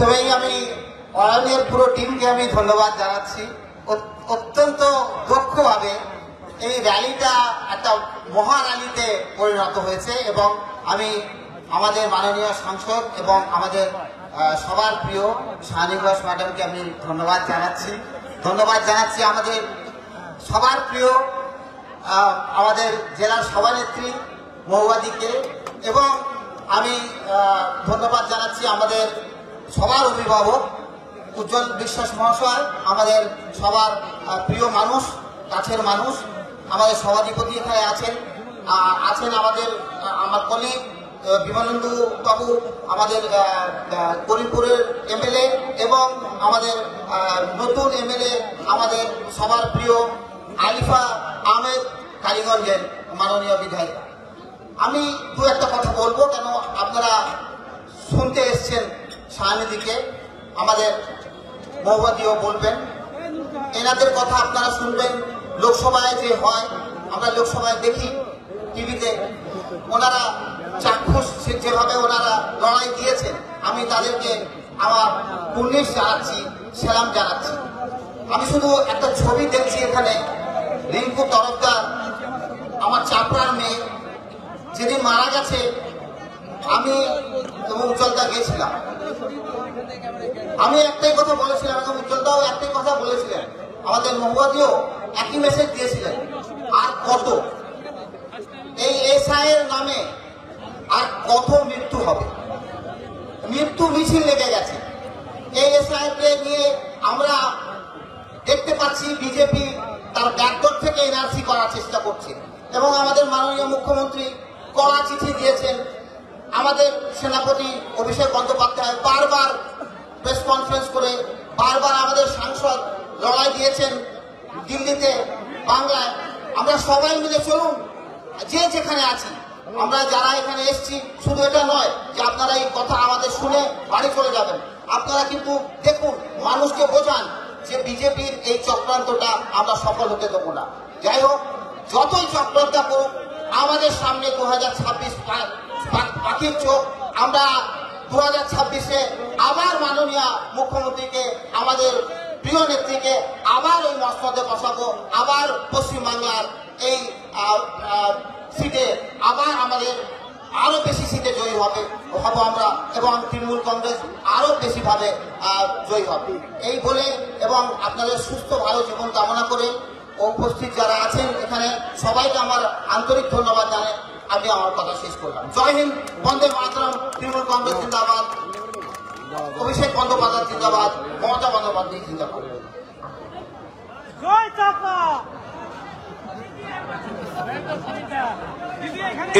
প্রথমেই আমি অরণ্যের পুরো টিমকে আমি ধন্যবাদ জানাচ্ছি। অত্যন্ত দক্ষভাবে এই র্যালিটা একটা মহা র্যালিতে পরিণত হয়েছে এবং আমি আমাদের মাননীয় সাংসদ এবং আমাদের সবার প্রিয় শাহানি ঘোষ ম্যাডামকে আমি ধন্যবাদ জানাচ্ছি আমাদের সবার প্রিয় আমাদের জেলার সভানেত্রী মহুয়াদিকে, এবং আমি ধন্যবাদ জানাচ্ছি আমাদের সবার অভিভাবক উজ্জ্বল বিশ্বাস মহাশয়, আমাদের সবার প্রিয় মানুষ, কাছের মানুষ, আমাদের সভাধিপতি এখানে আছেন আমার কলিগ বিমলেন্দু বাবু, আমাদের করিমপুরের এমএলএ এবং আমাদের নতুন এমএলএ আমাদের সবার প্রিয় আলিফা আহমেদ, কালীগঞ্জের মাননীয় বিধায়িকা। আমি দু একটা কথা বলবো, কেন আপনারা শুনতে এসছেন শাহানিদিকে, আমাদের মহুয়াদিও বলবেন, এনাদের কথা আপনারা শুনবেন। লোকসভায় যে হয়, আমরা লোকসভায় দেখি টিভিতে, ওনারা চাক্ষুষ যেভাবে ওনারা লড়াই দিয়েছেন, আমি তাদেরকে আমার কুর্নিশ জানাচ্ছি, সালাম জানাচ্ছি। আমি শুধু একটা ছবি দেখছি এখানে, রিঙ্কু তরফদার, আমার চাপড়ার মেয়ে, যেদিন মারা গেছে আমি এবং উজ্জ্বলদা গেছিলাম। আমি একটাই কথা বলেছিলাম এবং উজ্জ্বলদাও একটাই কথা বলেছিলেন, আমাদের মহুয়াদিও একই মেসেজ দিয়েছিলেন, আর কত এই এসআই এর নামে আর কত মৃত্যু হবে। মৃত্যু মিছিল লেগে গেছে এই এসআই কে নিয়ে। আমরা দেখতে পাচ্ছি বিজেপি তার ব্যাকডোর থেকে এনআরসি করার চেষ্টা করছে এবং আমাদের মাননীয় মুখ্যমন্ত্রী কড়া চিঠি দিয়েছেন। আমাদের সেনাপতি অভিষেক বন্দ্যোপাধ্যায় বারবার প্রেস কনফারেন্স করে বারবার আমাদের সাংসদ লড়াই দিয়েছেন দিল্লিতে, বাংলায়। আমরা সবাই মিলে চলুন, যে যেখানে আছি, আমরা যারা এখানে এসছি, শুধু এটা নয় যে আপনারা এই কথা আমাদের শুনে বাড়ি চলে যাবেন। আপনারা কিন্তু দেখুন, মানুষকে বোঝান যে বিজেপির এই চক্রান্তটা আমরা সফল হতে দেবো না। যাই হোক, যতই চক্রান্ত করুক, আমাদের সামনে 2026 পাখির চোখ। আমরা 2026-এ আবার মাননীয় মুখ্যমন্ত্রীকে, আমাদের প্রিয় নেত্রীকে আবার ওই মসনদে বসাবো, আবার পশ্চিমবাংলার এই সিটে আবার আমাদের আরো বেশি সিটে জয়ী হব আমরা, এবং তৃণমূল কংগ্রেস আরো বেশি ভাবে জয়ী হবে। এই বলে এবং আপনাদের সুস্থ ভালো জীবন কামনা করে উপস্থিত যারা আছেন এখানে সবাইকে আমার আন্তরিক ধন্যবাদ জানাই আমি আমার কথা শেষ করলাম। জয় হিন্দ, বন্দে মাতরম, তৃণমূল কংগ্রেস জিন্দাবাদ, অভিষেক বন্দ্যোপাধ্যায় জিন্দাবাদ, মমতা বন্দ্যোপাধ্যায় জিন্দাবাদ।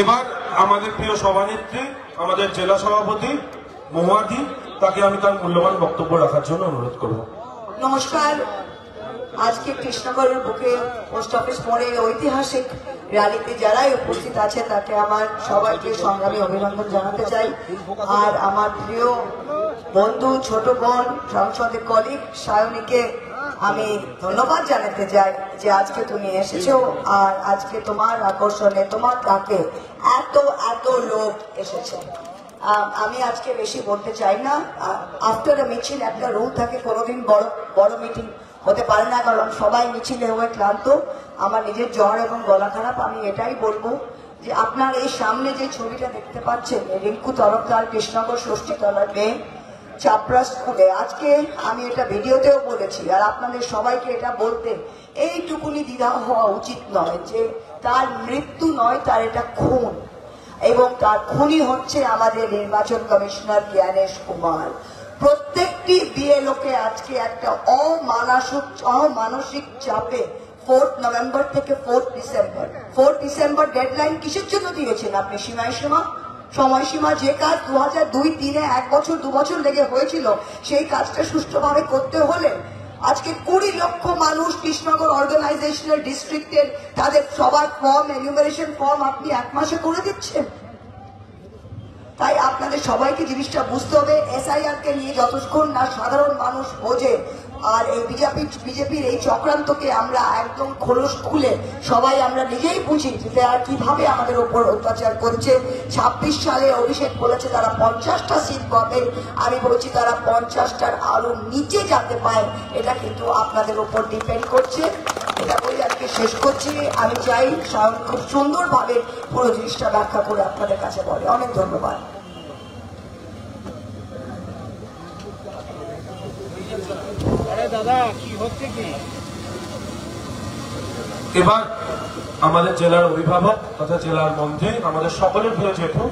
এবার আমাদের প্রিয় সভানেত্রী, আমাদের জেলা সভাপতি মহুয়াদি, তাকে আমি তার মূল্যবান বক্তব্য রাখার জন্য অনুরোধ করব। নমস্কার। আজকে কৃষ্ণগড়ের বুকে পোস্ট অফিস মোড়ে ঐতিহাসিক র্যালিতে যারাই উপস্থিত আছে তাকে আমার সবাইকে সংগ্রামী অভিনন্দন জানাতে চাই। আর আমার প্রিয় বন্ধু, ছোট বোন, সংসদের কলিগ সায়নীকে আমি ধন্যবাদ জানাতে চাই যে আজকে তুমি এসেছো, আর আজকে তোমার আকর্ষণে, তোমার ডাকে এত এত লোক এসেছে। আমি আজকে বেশি বলতে চাই না। আফটার এ মিছিল একটা রুল থাকে, কোনোদিন বড় মিটিং হতে পারে না, কারণ সবাই মিছিলে হয়ে ক্লান্ত। আমার নিজের জ্বর এবং গলা খারাপ। আমি এটাই বলবো যে আপনার এই সামনে যে ছবিটা দেখতে পাচ্ছেন, রিঙ্কু তরফদার, কৃষ্ণগড় ষষ্ঠীতলার মেয়ে, চাপড়া স্কুলে। আজকে আমি এটা ভিডিওতেও বলেছি, আর আপনাদের সবাইকে এটা বলতে এইটুকুনি দ্বিধা হওয়া উচিত নয় যে তার মৃত্যু নয়, তার এটা খুন, এবং তার খুনি হচ্ছে আমাদের নির্বাচন কমিশনার জ্ঞানেশ কুমার। প্রত্যেকটি বিএলওকে আজকে একটা অমানসিক চাপে 4 নভেম্বর থেকে 4 ডিসেম্বর ডেডলাইন কিসের জন্য দিয়েছেন আপনি? সময়সীমা যে কাজ 2002-03-এ 1 বছর 2 বছর লেগে হয়েছিল, সেই কাজটা সুষ্ঠুভাবে করতে হলে আজকে 20 লক্ষ মানুষ কৃষ্ণগড় অর্গানাইজেশনাল ডিস্ট্রিক্টের তাদের সবার ফর্ম, এনিউমারেশন ফর্ম আপনি 1 মাসে করে দিচ্ছেন। তাই আপনাদের সবাইকে জিনিসটা বুঝতে হবে, এসআইআর কে নিয়ে যতক্ষণ না সাধারণ মানুষ বোঝে আর এই বিজেপির এই চক্রান্তকে আমরা একদম খোলস খুলে সবাই আমরা নিজেই বুঝি যে আর কিভাবে আমাদের উপর অত্যাচার করছে। 26 সালে অভিষেক বলেছে তারা 50টা সিট পাবে, আমি বলছি তারা 50টার আরো নিচে যেতে পায়, এটা কিন্তু আপনাদের উপর ডিপেন্ড করছে। এটা বলে আজকে শেষ করছি। আমি চাই সায়ন খুব সুন্দরভাবে পুরো জিনিসটা ব্যাখ্যা করে আপনাদের কাছে বলে। অনেক ধন্যবাদ। এবার আমাদের জেলার অভিভাবক তথা জেলার মন্ত্রী, আমাদের সকলের প্রিয় জেঠু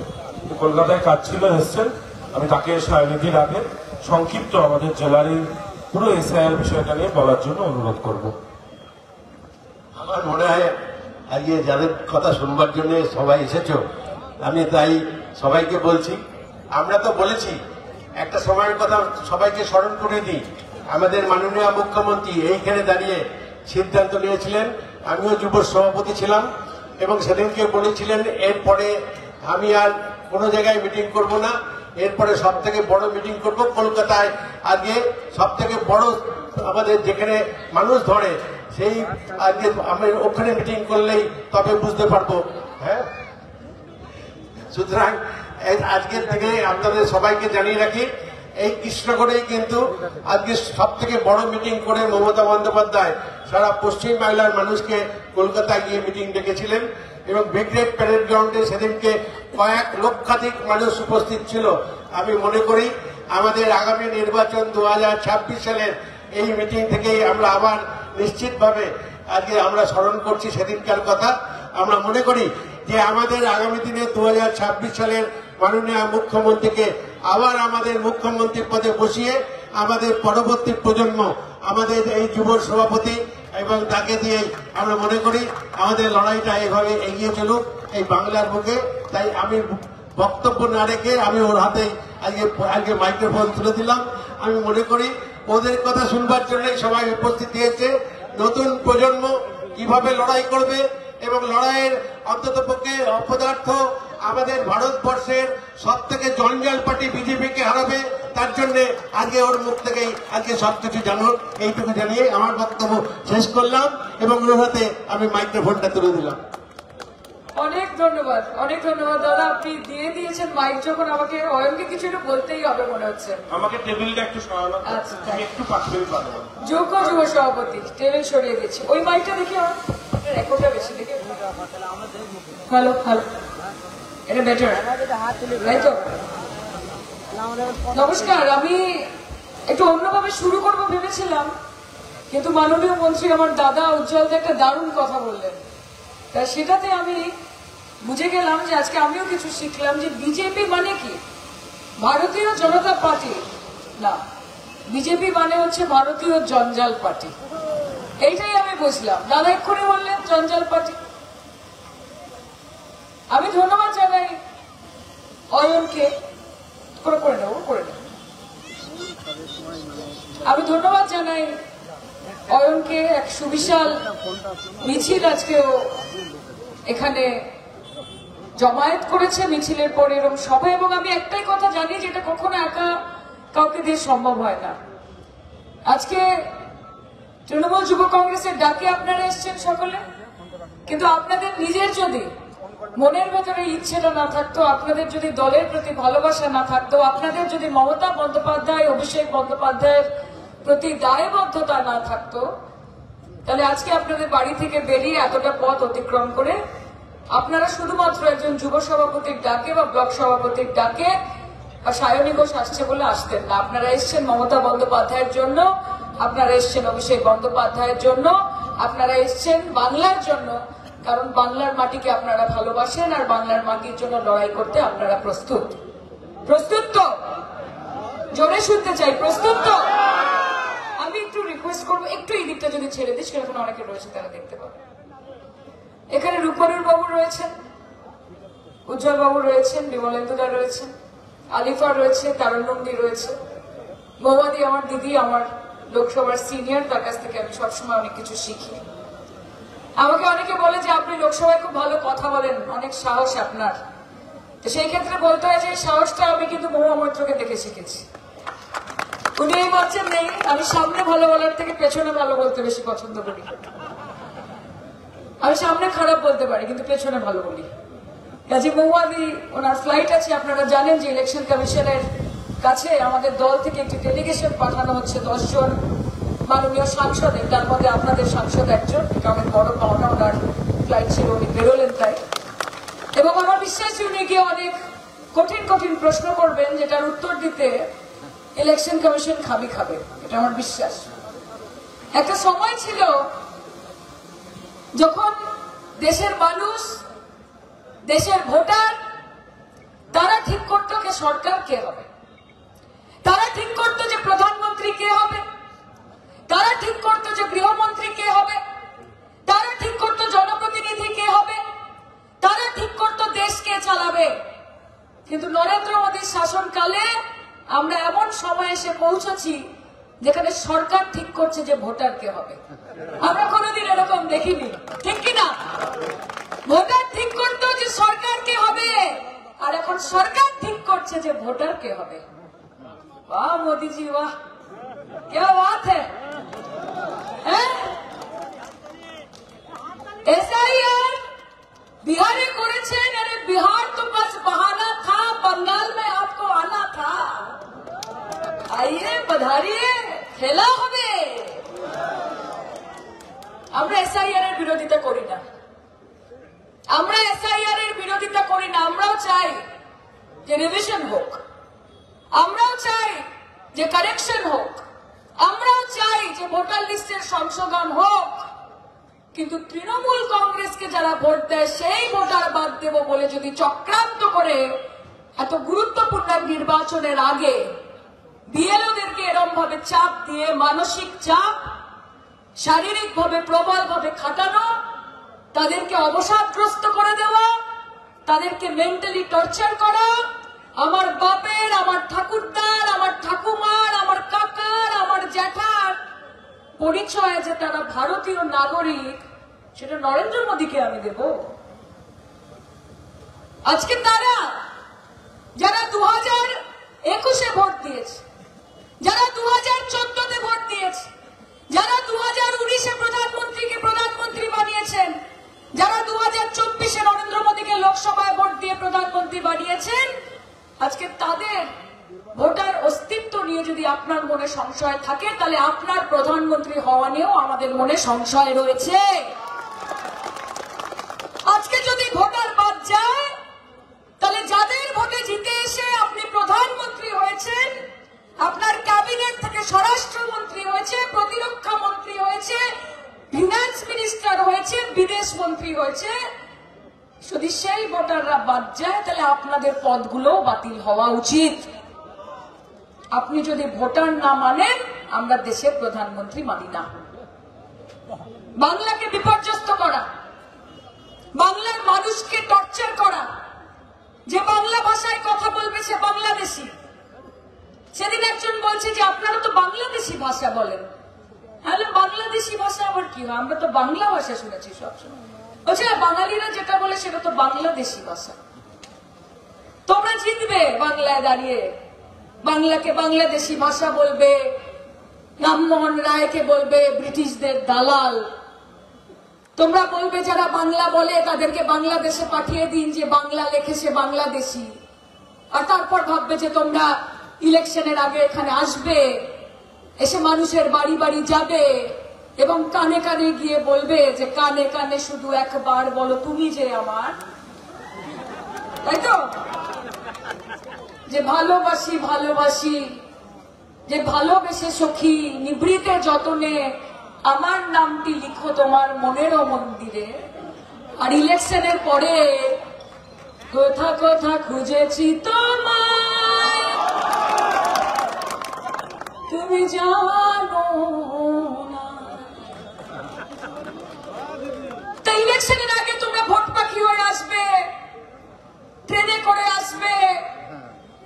কলকাতায় কাজ ছিল, এসছেন। আমি তাকে সায়নিধির আগে সংক্ষিপ্ত আমাদের জেলার এই পুরো এসআইআর বিষয়টা নিয়ে বলার জন্য অনুরোধ করব। আমার মনে হয় আজকে যাদের কথা শুনবার জন্য সবাই এসেছো, আমি তাই সবাইকে বলছি, আমরা তো বলেছি একটা সময়ের কথা সবাইকে স্মরণ করে দিই। আমাদের মাননীয় মুখ্যমন্ত্রী এইখানে দাঁড়িয়ে সিদ্ধান্ত নিয়েছিলেন, আমিও যুব সভাপতি ছিলাম, এবং সেদিনকে বলেছিলেন এরপরে আমি আর কোনো জায়গায় মিটিং করব না, এরপরে সব থেকে বড় মিটিং করব কলকাতায়। আজকে সব থেকে বড় আমাদের যেখানে মানুষ ধরে সেই আজকে আমি ওখানে মিটিং করলেই তবে বুঝতে পারবো। হ্যাঁ, সুতরাং আজকের থেকে আপনাদের সবাইকে জানিয়ে রাখি, এই কৃষ্ণগড়েই কিন্তু আজকে সব থেকে বড় মিটিং করে মমতা বন্দ্যোপাধ্যায় সারা পশ্চিম বাংলার মানুষকে কলকাতায় গিয়ে মিটিং ডেকেছিলেন, এবং ব্রিগেড প্যারেড গ্রাউন্ডে সেদিনকে কয়েক লক্ষাধিক মানুষ উপস্থিত ছিল। আমি মনে করি আমাদের আগামী নির্বাচন 2026 সালের এই মিটিং থেকেই আমরা আবার নিশ্চিতভাবে আজকে আমরা স্মরণ করছি সেদিনকার কথা। আমরা মনে করি যে আমাদের আগামী দিনে 2026 সালের মাননীয় মুখ্যমন্ত্রীকে আবার আমাদের মুখ্যমন্ত্রীর পদে বসিয়ে আমাদের পরবর্তী প্রজন্ম, আমাদের এই যুব সভাপতি এবং তাকে দিয়ে আমরা মনে করি আমাদের লড়াইটা এভাবে এগিয়ে চলুক এই বাংলার বুকে। তাই আমি বক্তব্য না রেখে আমি ওর হাতে আজকে মাইক্রোফোন তুলে দিলাম। আমি মনে করি ওদের কথা শুনবার জন্যই সবাই উপস্থিত হয়েছে। নতুন প্রজন্ম কিভাবে লড়াই করবে এবং লড়াইয়ের অন্ততপক্ষে অপদার্থ আমাদের ভারতবর্ষের সব থেকে জঞ্জাল পার্টি বিজেপিকে হারাবে, তার জন্য আজকে ওর মুখ থেকেই আজকে সবকিছু জানুন, এইটুকু জানিয়ে আমার বক্তব্য শেষ করলাম এবং ওর হাতে আমি মাইক্রোফোনটা তুলে দিলাম। অনেক ধন্যবাদ, অনেক ধন্যবাদ দাদা, আপনি দিয়ে দিয়েছেন মাইক। যখন আমাকে অয়নকে কিছু একটু বলতেই হবে মনে হচ্ছে। আমাকে টেবিলটা একটু সরানো, আচ্ছা, আমি একটু পাশে পারবো। যোগ্য যুব সভাপতি টেবিল সরিয়ে দিচ্ছি। ওই মাইকটা দেখি আমার রেকর্ডটা বেশি দেখে। হ্যালো হ্যালো, এটা বেটার তাই তো? নমস্কার, আমি একটু অন্যভাবে শুরু করবো ভেবেছিলাম, কিন্তু মাননীয় মন্ত্রী আমার দাদা উজ্জ্বলদা একটা দারুণ কথা বললেন, তা সেটাতে আমি বুঝে গেলাম যে আজকে আমিও কিছু শিখলাম যে বিজেপি মানে কি ভারতীয় জনতা পার্টি না, বিজেপি মানে হচ্ছে ভারতীয় জঞ্জাল পার্টি। এইটাই আমি বুঝলাম। দাদা এক্ষুনি বললেন জঞ্জাল পার্টি। আমি ধন্যবাদ জানাই অয়নকে, করে নেব। আমি ধন্যবাদ জানাই অয়নকে, এক সুবিশাল মিছিল আজকেও এখানে জমায়েত করেছে, মিছিলের পরে এরকম সভা। এবং আমি একটাই কথা জানি যেটা কখনো একা কাউকে দিয়ে সম্ভব হয় না। আজকে তৃণমূল যুব কংগ্রেসের ডাকে আপনারা এসছেন সকলে, কিন্তু আপনাদের নিজের যদি মনের ভেতরে ইচ্ছেটা না থাকতো, আপনাদের যদি দলের প্রতি ভালোবাসা না থাকতো, আপনাদের যদি মমতা বন্দ্যোপাধ্যায় অভিষেক বন্দ্যোপাধ্যায়ের প্রতি দায়বদ্ধতা না থাকতো, তাহলে আজকে আপনাদের বাড়ি থেকে বেরিয়ে এতটা পথ অতিক্রম করে আপনারা শুধুমাত্র একজন যুব সভাপতির ডাকে বা ব্লক সভাপতির ডাকে বা সায়নী ঘোষ আসছে বলে আসতেন না। আপনারা এসছেন মমতা বন্দ্যোপাধ্যায়ের জন্য, আপনারা এসছেন অভিষেক বন্দ্যোপাধ্যায়ের জন্য, আপনারা এসছেন বাংলার জন্য, কারণ বাংলার মাটিকে আপনারা ভালোবাসেন আর বাংলার মাটির জন্য লড়াই করতে আপনারা প্রস্তুত। প্রস্তুত তো? জোরে শুনতে চাই, প্রস্তুত তো? আমি একটু রিকোয়েস্ট করবো, একটু এই দিকটা যদি ছেড়ে দিস, সেরকম অনেকে রয়েছে তারা দেখতে পাবে। এখানে রূপনুর বাবু রয়েছেন, উজ্জ্বল বাবু রয়েছেন, বিমলেন্দুদা রয়েছেন, আলিফা রয়েছে, তারুণ্যমদি রয়েছে, মৌমাদি আমার দিদি, আমার লোকসভার সিনিয়র, তার কাছ থেকে আমি সবসময় অনেক কিছু শিখি। আমাকে অনেকে বলে যে আপনি লোকসভায় খুব ভালো কথা বলেন, অনেক সাহস আপনার। তো সেই ক্ষেত্রে বলতে হয় যে এই সাহসটা আমি কিন্তু মহুয়া মৈত্রকে দেখে শিখেছি। উনি এই মঞ্চে নেই, আমি সামনে ভালো বলার থেকে পেছনে ভালো বলতে বেশি পছন্দ করি। আমি সামনে খারাপ বলতে পারি কিন্তু পেছনে ভালো বলি। কাজী মহুয়াদি ওনার ফ্লাইট আছে, আপনারা জানেন যে ইলেকশন কমিশনের কাছে আমাদের দল থেকে একটি ডেলিগেশন পাঠানো হচ্ছে 10 জন মাননীয় সাংসদের, তার মধ্যে আপনাদের সাংসদ একজন, এটা অনেক বড় পাওনা। ওনার ফ্লাইট ছিল, উনি বেরোলেন তাই। এবং আমার বিশ্বাস যে উনি গিয়ে অনেক কঠিন কঠিন প্রশ্ন করবেন, যেটার উত্তর দিতে ইলেকশন কমিশন খাবে, এটা আমার বিশ্বাস। একটা সময় ছিল যখন দেশের মানুষ, দেশের ভোটার, তারা ঠিক করতো যে সরকার কে হবে, তারা ঠিক করতো যে প্রধানমন্ত্রী কে হবে, তারা ঠিক করতো যে গৃহমন্ত্রী কে হবে, তারা ঠিক করতো জনপ্রতিনিধি কে হবে, তারা ঠিক করতো দেশ কে চালাবে। কিন্তু নরেন্দ্র মোদীর শাসনকালে আমরা এমন সময় এসে পৌঁছেছি যেখানে সরকার ঠিক করছে যে ভোটার কে হবে। আমরা কোনোদিন এরকম দেখিনি, ঠিক কিনা? ভোটার ঠিক করতো যে সরকার কে হবে, আর এখন সরকার ঠিক করছে যে ভোটার কে হবে। वाह मोदी जी वाह, क्या बात है। एसआईआर बिहारी करेছেন, अरे बिहार तो बस बहाना था, बंगाल में आपको आना था। आइए पधारिए, खेला হবে। আমরা এসআইআর এর বিরোধিতা করি না, আমরা এসআইআর এর বিরোধিতা করি না। আমরাও চাই যে রিভিশন হোক, আমরাও চাই যে কারেকশন হোক, আমরাও চাই যে ভোটার লিস্টের সংশোধন হোক। কিন্তু তৃণমূল কংগ্রেসকে যারা ভোট দেয় সেই ভোটার বাদ দেব বলে যদি চক্রান্ত করে এত গুরুত্বপূর্ণ নির্বাচনের আগে বিএলওদেরকে এরম ভাবে চাপ দিয়ে, মানসিক চাপ, শারীরিক ভাবে প্রবল ভাবে খাটানো, তাদেরকে অবসাদগ্রস্ত করে দেওয়া, তাদেরকে মেন্টালি টর্চার করা, আমার বাপের, আমার ঠাকুরদার, আমার ঠাকুমার, আমার কাকার, আমার জ্যাঠার পরিচয় যে তারা ভারতীয় নাগরিক, সেটা নরেন্দ্র মোদীকে আমি দেব? আজকে তারা যারা 2021-এ ভোট দিয়েছে, যারা 2014-তে ভোট দিয়েছে, যারা 2019-এ প্রধানমন্ত্রীকে প্রধানমন্ত্রী বানিয়েছেন, যারা 2024-এ নরেন্দ্র মোদীকে লোকসভায় ভোট দিয়ে প্রধানমন্ত্রী বানিয়েছেন, আজকে তাদের ভোটার অস্তিত্ব নিয়ে যদি আপনার মনে সংশয় থাকে, তাহলে আপনার প্রধানমন্ত্রী হওয়া নিয়েও আমাদের মনে সংশয় রয়েছে। আজকে যদি ভোটার বাদ যায়, তাহলে যাদের ভোটে জিতে এসে আপনি প্রধানমন্ত্রী হয়েছেন, আপনার ক্যাবিনেট থেকে স্বরাষ্ট্রমন্ত্রী হয়েছে, প্রতিরক্ষা মন্ত্রী হয়েছে, ফিনান্স মিনিস্টার হয়েছে, বিদেশ মন্ত্রী হয়েছে, যদি সেই ভোটাররা বাদ যায় তাহলে আপনাদের পদগুলো বাতিল হওয়া উচিত। আপনি যদি ভোটার না মানেন, আমরা দেশের প্রধানমন্ত্রী মানি না। বাংলাকে বিপর্যস্ত করা, বাংলার মানুষকে টর্চার করা, যে বাংলা ভাষায় কথা বলবে সে বাংলাদেশি। সেদিন একজন বলছে যে আপনারা তো বাংলাদেশি ভাষা বলেন। হ্যালো, বাংলাদেশি ভাষা আবার কি হয়? আমরা তো বাংলা ভাষা শুনেছি সবসময়। বলছে বাঙালিরা যেটা বলে সেটা তো বাংলাদেশি ভাষা। তোমরা জিতবে বাংলায় দাঁড়িয়ে, বাংলাকে বাংলাদেশি ভাষা বলবে, রামমোহন রায়কে বলবে ব্রিটিশদের দালাল। তোমরা বলবে যারা বাংলা বলে তাদেরকে বাংলাদেশে পাঠিয়ে দিন, যে বাংলা লেখে সে বাংলাদেশি। আর তারপর ভাববে যে তোমরা ইলেকশনের আগে এখানে আসবে, এসে মানুষের বাড়ি বাড়ি যাবে এবং কানে কানে গিয়ে বলবে যে কানে কানে শুধু একবার বলো তুমি যে আমার, তাই তো? যে ভালোবাসি ভালোবাসি, যে ভালোবেসে সখী নিভৃতে যতনে আমার নামটি লিখো তোমার মনেরও মন্দিরে। আর ইলেকশনের পরে কোথা কোথা খুঁজেছি তোমায়, তুমি জানো না। তো ইলেকশনের আগে তোমরা ভোট পাখি হয়ে আসবে, ট্রেনে করে আসবে,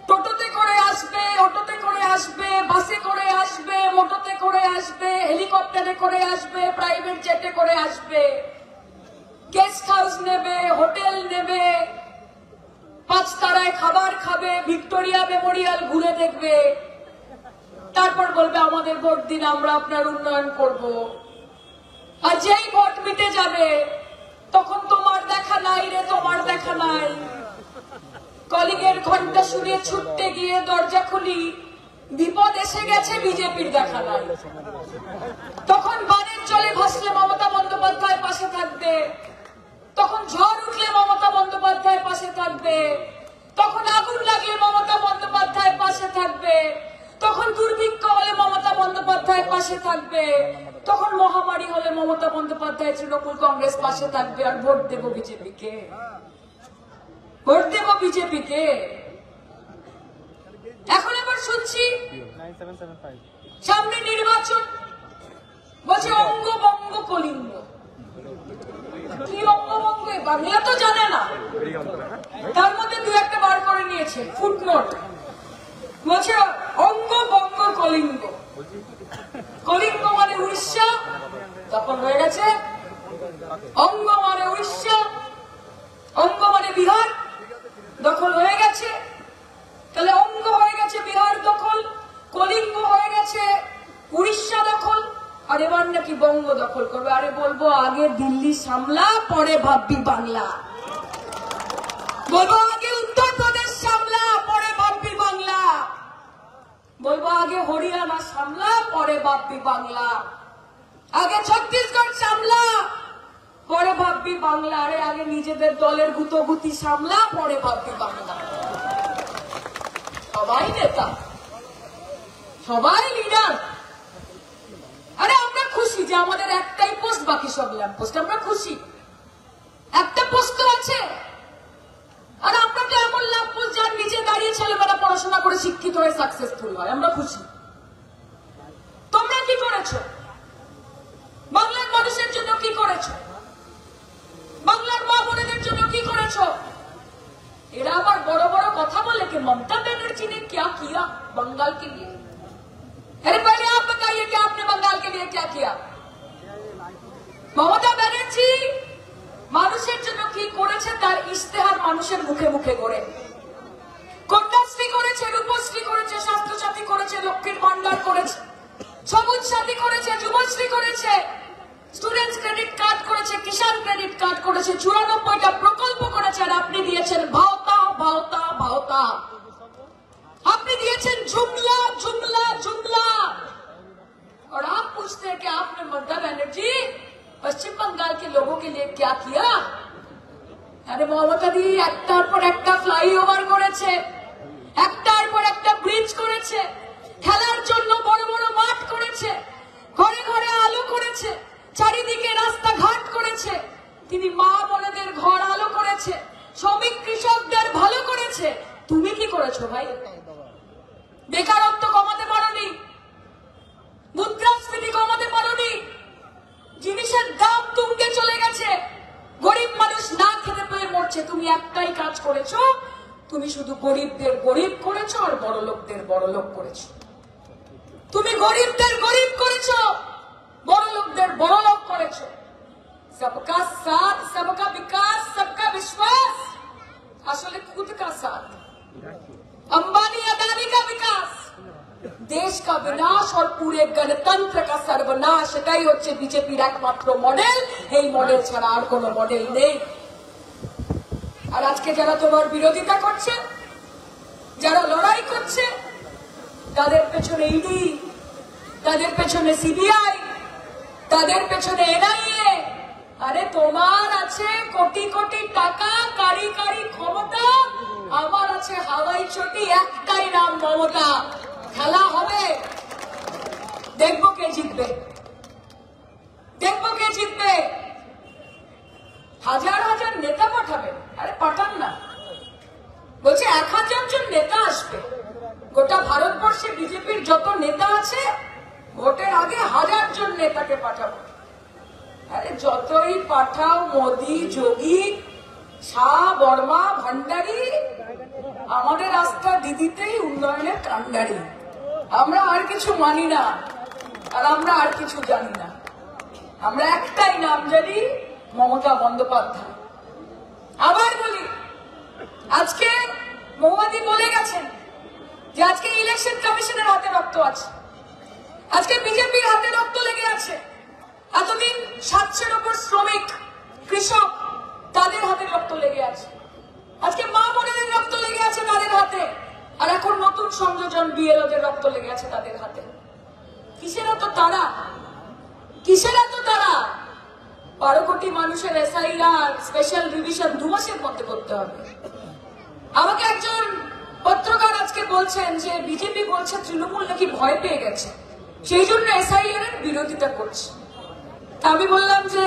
টোটোতে করে আসবে, অটোতে করে আসবে, বাসে করে আসবে, মোটরতে করে আসবে, হেলিকপ্টারে করে আসবে, প্রাইভেট জেটে করে আসবে, গেস্ট হাউস নেবে, হোটেল নেবে, পাঁচতারায় খাবার খাবে, ভিক্টোরিয়া মেমোরিয়াল ঘুরে দেখবে, তারপর বলবে আমাদের ভোট দিন, আমরা আপনার উন্নয়ন করব। আর যেই ভোট মিটে যাবে তখন তোমার দেখা নাই রে, তোমার দেখা নাই। কলিগের ঘন্টা শুনিয়ে ছুটতে গিয়ে দরজা খুলি, বিপদ এসে গেছে, বিজেপির দেখা নাই। তখন বানের জলে ভাসলে মমতা বন্দ্যোপাধ্যায় পাশে থাকবে, তখন ঝড় উঠলে মমতা বন্দ্যোপাধ্যায় পাশে থাকবে, তখন আগুন লাগলে মমতা বন্দ্যোপাধ্যায় পাশে থাকবে, তখন দুর্ভিক্ষ হলে মমতা বন্দ্যোপাধ্যায় পাশে থাকবে, তখন মহামারী হলে মমতা বন্দ্যোপাধ্যায় তৃণমূল কংগ্রেস পাশে থাকবে। আর ভোট দেব বিজেপিকে, ভোট দেব বিজেপিকে। এখন আবার শুনছি সামনে নির্বাচন, বলছে অঙ্গভঙ্গ কলিঙ্গ। কি অঙ্গভঙ্গ? বাংলা তো জানে না, তার মধ্যে দু একটা বার করে নিয়েছে ফুটনোট। বলছে অঙ্গভঙ্গ কলিঙ্গ। কলিঙ্গ মানে উড়িষ্যা, তখন হয়ে গেছে অঙ্গ মানে উড়িষ্যা, অঙ্গ মানে বিহার, দখল হয়ে গেছে। তাহলে অঙ্গ হয়ে গেছে বিহার দখল, কলিঙ্গ হয়ে গেছে উড়িষ্যা দখল, আর এবার নাকি বঙ্গ দখল করবে। আরে বলবো আগে দিল্লি সামলা, পরে ভাববি বাংলা। বলবো আগে উত্তরপ্রদেশ সামলা, পরে ভাববি বাংলা। বলবো আগে হরিয়ানা সামলা, পরে ভাববি বাংলা। আগে ছত্তিশগড় সামলা, পরে ভাববি বাংলা। আরে আগে নিজেদের দলের গুতোগুতি সামলা, পরে ভাববি বাংলা। সবাই নেতা, সবাই লিডার। আরে আমরা খুশি যে আমাদের একটাই পোস্ট, বাকি সব ল্যাম্প পোস্ট। আমরা খুশি একটা পোস্ট আছে। আর আমরা তো এমন ল্যাম্প পোস্ট যার নিচে দাঁড়িয়ে ছেলেমেয়েরা পড়াশোনা করে শিক্ষিত হয়ে সাকসেসফুল হয়। আমরা খুশি। তোমরা কি করেছো? বাংলার মানুষের জন্য কি করেছো? বাংলার মা বোনেদের জন্য কি করেছো? এরা আবার বড় বড় কথা বলে कि ममता बनर्जी ने क्या किया बंगाल के लिए। अरे पहले आप बताइए कि आपने बंगाल के लिए क्या किया। মমতা ব্যানার্জি মানুষের জন্য কি করেছে তার ইশতেহার মানুষের মুখে মুখে করে। কন্যাশ্রী করেছে, রূপশ্রী করেছে, স্বাস্থ্যসাথী করেছে, লক্ষ্মীর ভান্ডার করেছে, সবুজ সাথী করেছে, যুবশ্রী করেছে, স্টুডেন্টস ক্রেডিট কার্ড করেছে, কিষাণ ক্রেডিট কার্ড করেছে, 94টা প্রকল্প করেছে। আর আপনি দিয়েছেন ভাওতা ভাওতা ভাওতা। আপনি দিয়েছেন जुमला जुमला जुमला। और आप पूछते हैं कि आपने ममता बनर्जी पश्चिम बंगाल के लोगों के लिए क्या किया। अरे মমতা দি একটার পর একটা ফ্লাইওভার করেছে, একটার পর একটা ব্রিজ করেছে, খেলার জন্য বড় বড় মাঠ করেছে, ঘরে ঘরে আলো করেছে, চারিদিকে রাস্তাঘাট করেছে। তিনি মা বোনেদের ঘর আলো করেছে, শ্রমিক কৃষকদের ভালো করেছে। তুমি কি করেছো ভাই? বেকারত্ব কমাতে পারোনি, মুদ্রাস্ফীতি কমাতে পারোনি, জিনিসের দাম তুঙ্গে চলে গেছে, গরিব মানুষ না খেতে পেয়ে মরছে। তুমি একটাই কাজ করেছো, তুমি শুধু গরিবদের গরিব করেছো আর বড় লোকদের বড় লোক করেছো। তুমি গরিবদের গরিব করেছো, বড় লোকদের বড় লোক করেছো। सबका साथ, सबका विकास, सबका विश्वास। আসলে खुद का साथ, अंबानी अदानी का विकास, देश का विनाश और पूरे गणतंत्र का सर्वनाश। এটাই হচ্ছে বিজেপির একমাত্র মডেল। এই মডেল ছাড়া আর কোনো মডেল নেই। আর আজকে যারা তোমার বিরোধিতা করছে, যারা লড়াই করছে, তাদের পেছনে ইডি, তাদের পেছনে সিবিআই, তাদের পেছনে এনআইএ। আরে তোমার আছে কোটি কোটি টাকা, কারি কারি ক্ষমতা, আমার আছে হাওয়াই চটি, একটাই নাম মমতা। খেলা হবে, দেখবো কে জিতবে, দেখবো কে জিতবে। হাজার হাজার নেতা পাঠাবে। আরে পাঠান না, বলছে 1000 জন নেতা আসবে। গোটা ভারতবর্ষে বিজেপির যত নেতা আছে, ভোটের আগে 1000 জন নেতাকে পাঠাবো। আরে যতই পাঠাও, মোদি, যোগী, শাহ, বর্মা, ভান্ডারী, আমাদের রাস্তা দিদিতেই উন্নয়নের কান্ডারি। আমরা আর কিছু মানি না, আর আমরা আর কিছু জানি না। আমরা একটাই নাম জানি, মমতা বন্দ্যোপাধ্যায়। আবার বলি, আজকে মহুয়াদি বলে গেছেন যে আজকে ইলেকশন কমিশনের হাতে রক্ত আছে, আজকে বিজেপির হাতে রক্ত লেগে আছে। এতদিন 700-এর উপর শ্রমিক, কৃষক, তাদের হাতে রক্ত লেগে আছে। আজকে মা বোনেদের রক্ত লেগে আছে তাদের হাতে, আর এখন নতুন সংযোজন বিএলওদের রক্ত লেগে আছে তাদের হাতে। কিসের এত তারা? কিসের এত তারা? 12 কোটি মানুষের এসআইআর স্পেশাল রিভিশন 2 মাসের মধ্যে করতে হবে। আমাকে একজন পত্রকার আজকে বলছেন যে বিজেপি বলছে তৃণমূল নাকি ভয় পেয়ে গেছে, সেই জন্য এসআইআর এর বিরোধিতা করছে। আমি বললাম যে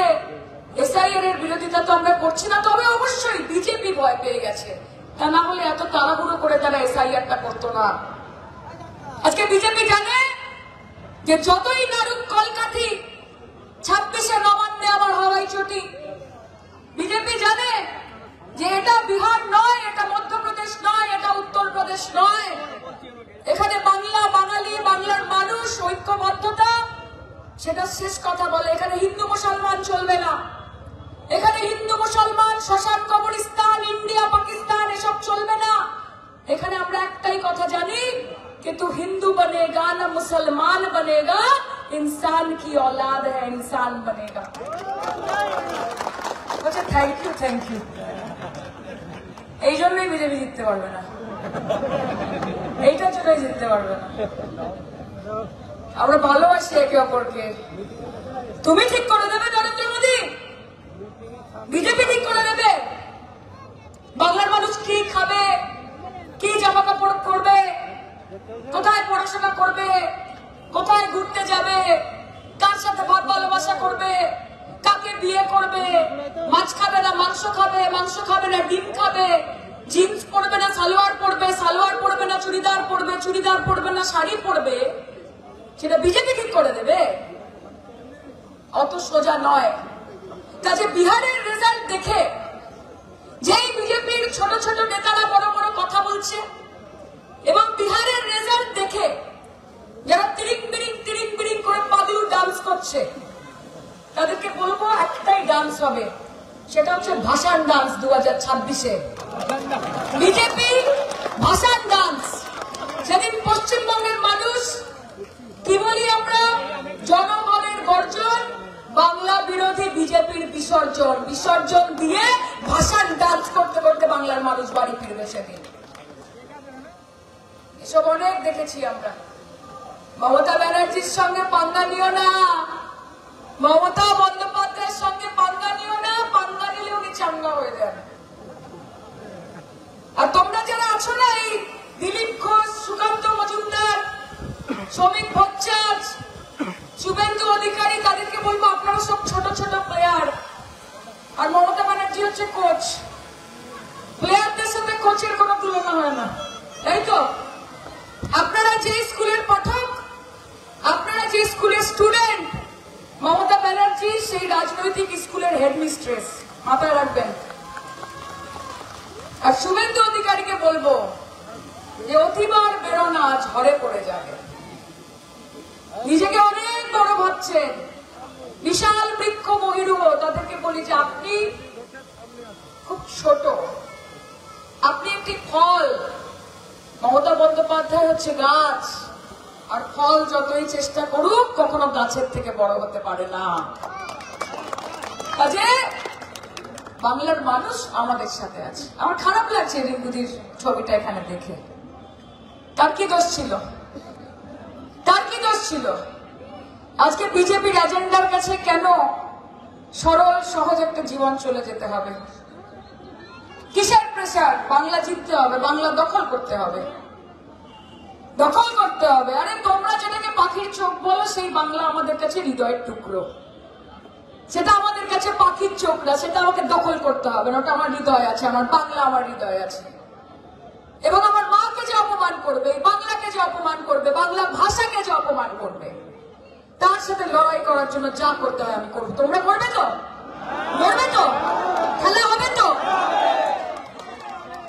এসআইআর এর বিরোধিতা তো আমরা করছি না, তবে অবশ্যই বিজেপি ভয় পেয়ে গেছে, তা না হলে এত তাড়াহুড়ো করে তারা এসআইআরটা করতো না। আজকে বিজেপি জানে যে যতই নাড়ুক কলকাঠি, 26-এ নবান্নে আবার হাওয়াই চটি। বিজেপি জানে যে এটা বিহার নয়, এটা মধ্যপ্রদেশ নয়, এটা উত্তরপ্রদেশ নয়। এখানে বাংলা, বাঙালি, বাংলার মানুষ, ঐক্যবদ্ধতা, সেটা শেষ কথা বলে। এখানে হিন্দু মুসলমান চলবে না, এখানে হিন্দু মুসলমান, শ্মশান কবরস্থান, ইন্ডিয়া পাকিস্তান এসব চলবে না। এখানে আমরা একটাই কথা জানি कि तू हिंदू बनेगा ना मुसलमान बनेगा, इंसान की औलाद है, इंसान बनेगा। अच्छा, थैंक यू। এই জন্যই বিজেপি জিততে পারবে না, এইটার জন্যই জিততে পারবে না। আমরা ভালোবাসি একে অপরকে। তুমি ঠিক করে দেবে নরেন্দ্র মোদী, বিজেপি ঠিক করে দেবে বাংলার মানুষ কি খাবে, কি জামা কাপড় পরবে, কোথায় পড়াশোনা করবে, কোথায় ঘুরতে যাবে, কার সাথে ভাব ভালোবাসা করবে, কাকে বিয়ে করবে, মাছ খাবে না মাংস খাবে, মাংস খাবে না ডিম খাবে, জিন্স পরবে না সালোয়ার পরবে, সালোয়ার পরবে না চুড়িদার পরবে, চুড়িদার পরবে না শাড়ি পরবে, সেটা বিজেপি ঠিক করে দেবে? অত সোজা নয়। কাজে বিহারের রেজাল্ট দেখে যেই বিজেপির ছোট ছোট নেতারা বড় বড় কথা বলছে, এবং বিহারের রেজাল্ট দেখে যারা তিরিং বিরিং করে পাগলু ডান্স করছে, তাদেরকে বলবো একটাই ডান্স হবে, সেটা হচ্ছে ভাষণ ডান্স 2026-এ। বিজেপি ভাষণ ডান্স। সেদিন পশ্চিমবঙ্গের মানুষ কি বলি আমরা, জনগণের গর্জন, বাংলা বিরোধী বিজেপির বিসর্জন, বিসর্জন দিয়ে ভাষণ ডান্স করতে করতে বাংলার মানুষ বাড়ি ফিরবে সেদিন। এসব অনেক দেখেছি আমরা। মমতা ব্যানার্জির সঙ্গে পাঙ্গা নিও না, মমতা বন্দ্যোপাধ্যায়ের সঙ্গে পাঙ্গা নিও না, পাঙ্গা নিলে উনি চাঙ্গা হয়ে যান। আর তোমরা যারা আছো না, এই দিলীপ ঘোষ, সুকান্ত মজুমদার, শ্রমিক ভট্টাচার্য, শুভেন্দু অধিকারী, তাদেরকে বলবো আপনারা সব ছোট ছোট প্লেয়ার, আর মমতা ব্যানার্জি হচ্ছে কোচ। প্লেয়ারদের সাথে কোচের কোনো তুলনা হয় না, তাই তো? আপনারা যে স্কুলের পাঠক, আপনারা যে স্কুলের স্টুডেন্ট, মমতা ব্যানার্জি সেই রাজনৈতিক স্কুলের হেডমিস্ট্রেস, মাথায় রাখবেন। আর শুভেন্দু অধিকারীকে বলবো যে অতিবার বেরোনা, ঝড়ে পড়ে যাবে। নিজেকে অনেক বড় ভাবছেন, বিশাল বৃক্ষ মহিরু, তাদেরকে বলি যে আপনি খুব ছোট, আপনি একটি ফল। মমতা বন্দ্যোপাধ্যায় হচ্ছে গাছ, আর ফল যতই চেষ্টা করুক কখনো গাছের থেকে বড় হতে পারে না। কাজে বাংলার মানুষ আমাদের সাথে আছে। আমার খারাপ লাগছে রিঙ্কুদির ছবিটা এখানে দেখে। তার কি দোষ ছিল? তার কি দোষ ছিল? আজকে বিজেপির এজেন্ডার কাছে কেন সরল সহজ একটা জীবন চলে যেতে হবে? কিসের প্রেসার? বাংলা জিততে হবে, বাংলা দখল করতে হবে, দখল করতে হবে। আরে তোমরা যেটাকে পাখির চোখ বলো, সেই বাংলা আমাদের কাছে হৃদয়ের টুকরো। সেটা আমাদের কাছে পাখির চোখ না, সেটা আমাকে দখল করতে হবে না। ওটা আমার হৃদয় আছে, আমার বাংলা আমার হৃদয় আছে। এবং আমার মাকে যে অপমান করবে, বাংলাকে যে অপমান করবে, বাংলা ভাষাকে যে অপমান করবে, তার সাথে লড়াই করার জন্য যা করতে হয় আমি করবো। তোমরা করবে তো? করবে তো? খেলা হবে তো?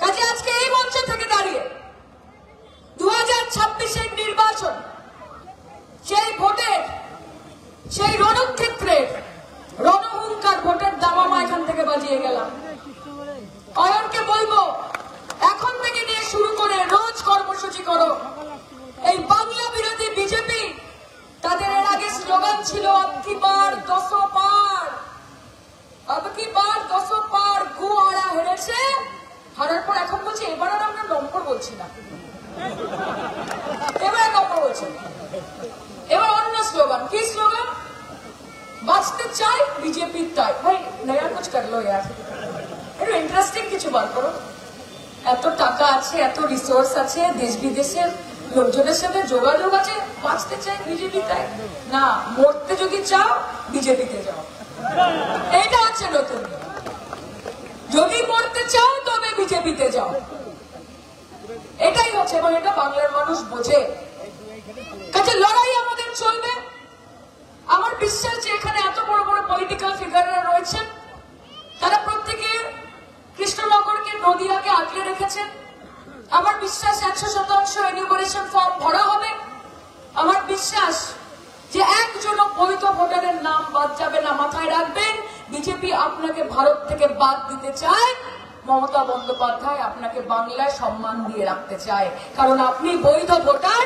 কাজে আজকে এই মঞ্চ থেকে দাঁড়িয়ে 2026-এর নির্বাচন, সেই ভোটের, সেই রণক্ষেত্রের রণহুঙ্কার, ভোটের দামামা এখান থেকে বাজিয়ে গেলাম। অয়নকে বলবো এখন থেকে নিয়ে শুরু ছিল আবকি বার 10 পার, আবকি বার 10 পার, গুয়ারা হেরেছে, হারার পর এখন বলছে এবার আর আমরা নম্বর বলছি না, এবার নম্বর বলছি, এবার অন্য স্লোগান। কি স্লোগান? বাঁচতে চাই বিজেপি তাই। ভাই নয়া কুছ কর লো यार, একটু ইন্টারেস্টিং কিছু বার করো। এত টাকা আছে, এত রিসোর্স আছে, দেশ বিদেশের লোকজনের সাথে যোগাযোগ আছে, বাঁচতে চাই বিজেপি তাই না, মরতে যদি চাও বিজেপিতে যাও, এইটা হচ্ছে নতুন। যদি মরতে চাও তবে বিজেপিতে যাও, এটাই হচ্ছে, এবং এটা বাংলার মানুষ বোঝে। কাজে লড়াই আমাদের চলবে। আমার বিশ্বাস যে এখানে এত বড় বড় পলিটিক্যাল ফিগাররা রয়েছেন, তারা প্রত্যেকে কৃষ্ণনগরকে, নদিয়াকে আগলে রেখেছেন। আমার বিশ্বাস 100% এনিউমারেশন ফর্ম ভরা হবে। আমার বিশ্বাস যে একজন বৈধ ভোটারের নাম বাদ যাবে না। মাথায় রাখবেন, বিজেপি আপনাকে ভারত থেকে বাদ দিতে চায়, মমতা বন্দ্যোপাধ্যায় আপনাকে বাংলায় সম্মান দিয়ে রাখতে চায়, কারণ আপনি বৈধ ভোটার,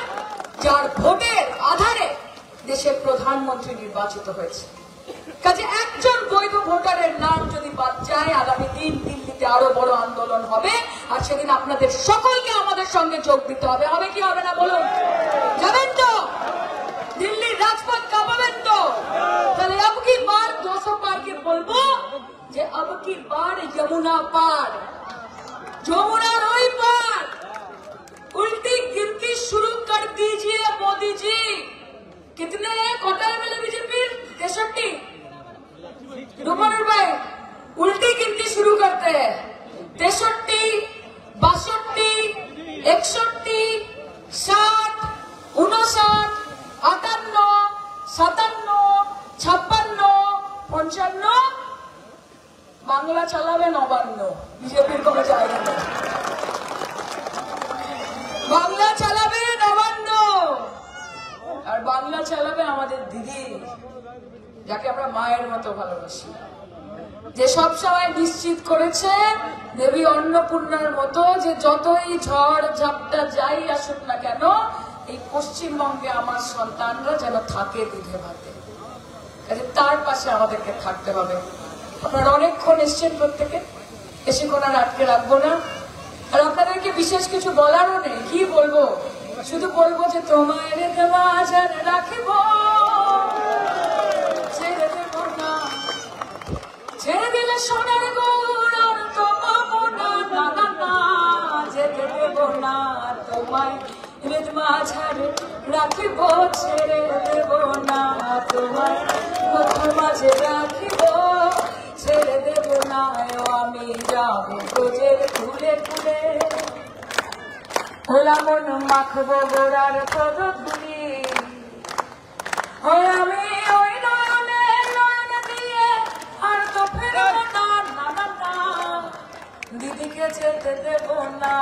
যার ভোটের আধারে দেশের প্রধানমন্ত্রী নির্বাচিত হয়েছে। কাজে একজন বৈধ ভোটারের নাম যদি বাদ যায়, আগামী দিন দিল্লিতে আরো বড় আন্দোলন হবে, আর সেদিন আপনাদের সকলকে আমাদের সঙ্গে যোগ দিতে হবে। হবে কি হবে না বলুন? যাবেন তো? দিল্লির রাজপথ কাঁপাবেন তো? তাহলে আবকি বার 200 পারকে বলবো যে আবকি বার যমুনা পার, যমুনার ওই পার। उल्टी गिनती शुरू कर दीजिए मोदी जी। कितने कोटा मिले बीजेपी? 63। रुपये भाई उल्टी गिनती शुरू करते हैं। 63, 62, 61, 60, 59, 58, 57, 56, 55। বাংলা চালাবে 59। বিজেপির কোনো জায়গা নেই। বাংলা চালাবে 59, আর বাংলা চালাবে আমাদের দিদি, যাকে আমরা মায়ের মতো ভালোবাসি, যে সব সময় নিশ্চিত করেছে দেবী অন্নপূর্ণার মতো যে যতই ঝড় ঝাপটা যাই আসুক না কেন, এই পশ্চিমবঙ্গে আমার সন্তানরা যেন থাকে দুধে ভাতে। কাজে তার পাশে আমাদেরকে থাকতে হবে। আপনারা অনেকক্ষণ এসছেন, প্রত্যেকে এসে কোন আর আটকে রাখবো না। আর আপনাদেরকে বিশেষ কিছু বলারও নেই। কি বলবো? শুধু বলবো যে তোমায় মাঝার রাখিব, ছেড়ে দেব না, ছেড়ে দিলে সোনার গুড় আর তো পাবো না, না না না, যেতে দেব না তোমায় হৃদ মাঝার রাখিব, ছেড়ে দেব না তোমায় মুখ মাঝে রাখিব, ছেড়ে দেব না। আমি যাব গোজের ফুলে ফুলে, হোলা মন মাখবো গোড়ার পদধূলি, আমি ওই নয়নে নয়ন দিয়ে আর তো ফেরব না, না না না, দিদিকে যেতে দেব না,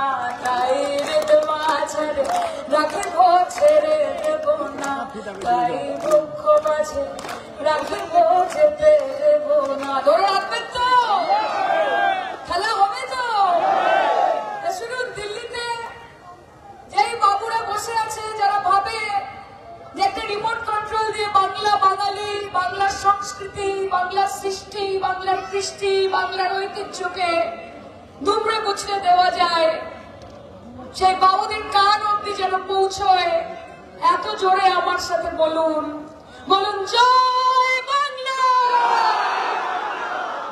তাই হৃদ মাঝারে রাখিব, ছেড়ে দেব না, তাই মুখ মাঝে রাখিব, যেতে দেব না। ধরে রাখবেন তো? খেলা হবে তো? শুনুন, দিল্লিতে যেই বাবুরা বসে আছে, যারা ভাবে যে একটা রিমোট কন্ট্রোল দিয়ে বাংলা, বাঙালি, বাংলার সংস্কৃতি, বাংলার সৃষ্টি, বাংলার কৃষ্টি, বাংলার ঐতিহ্যকে দুমড়ে মুচড়ে দেওয়া যায়, সেই বাবুদের কান অব্দি যেন পৌঁছয়, এত জোরে আমার সাথে বলুন, বলুন জয় বাংলা,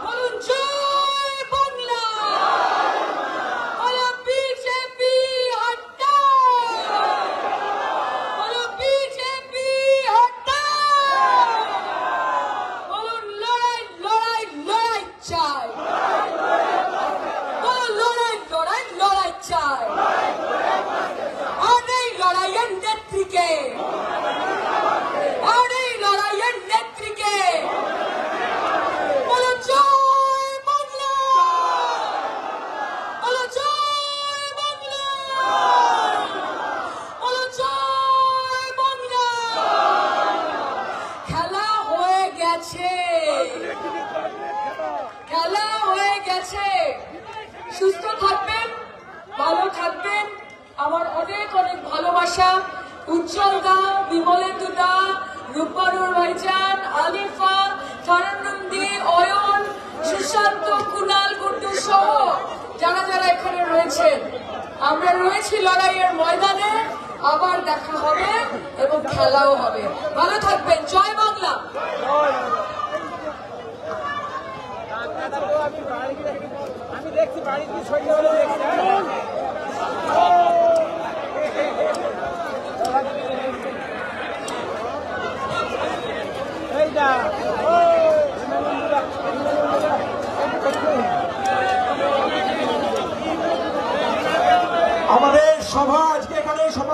বলুন জয় বাংলা, বলো বিজেপি হটাও, বলো বিজেপি হটাও, বলুন লড়াই লড়াই লড়াই চাই, বলো লড়াই লড়াই লড়াই চাই, আর এই লড়াইয়ের নেত্রীকে, আর এই লড়াইয়ের নেত্রীকে, বলো জয় বাংলা, বলো জয় বাংলা, বলো জয় বাংলা। খেলা হয়ে গেছে, খেলা হয়ে গেছে। সুস্থ থাকবেন, ভালো থাকবেন। আমার অনেক অনেক ভালোবাসা। উজ্জ্বল দা, বিমলেন্দু দা, রূপবানুর ভাইজান, ফারান্নন্দি, অয়ন, সুশান্ত, কুনাল, গুড্ডু সহ যারা যারা এখানে রয়েছেন, আমরা রয়েছি লড়াইয়ের ময়দানে। আবার দেখা হবে এবং খেলাও হবে। ভালো থাকবেন। জয় বাংলা। আমি দেখছি বাড়িতে সরিয়ে হলে দেখছি এইটা আমাদের সভা আজকে এখানে সমাপ্ত।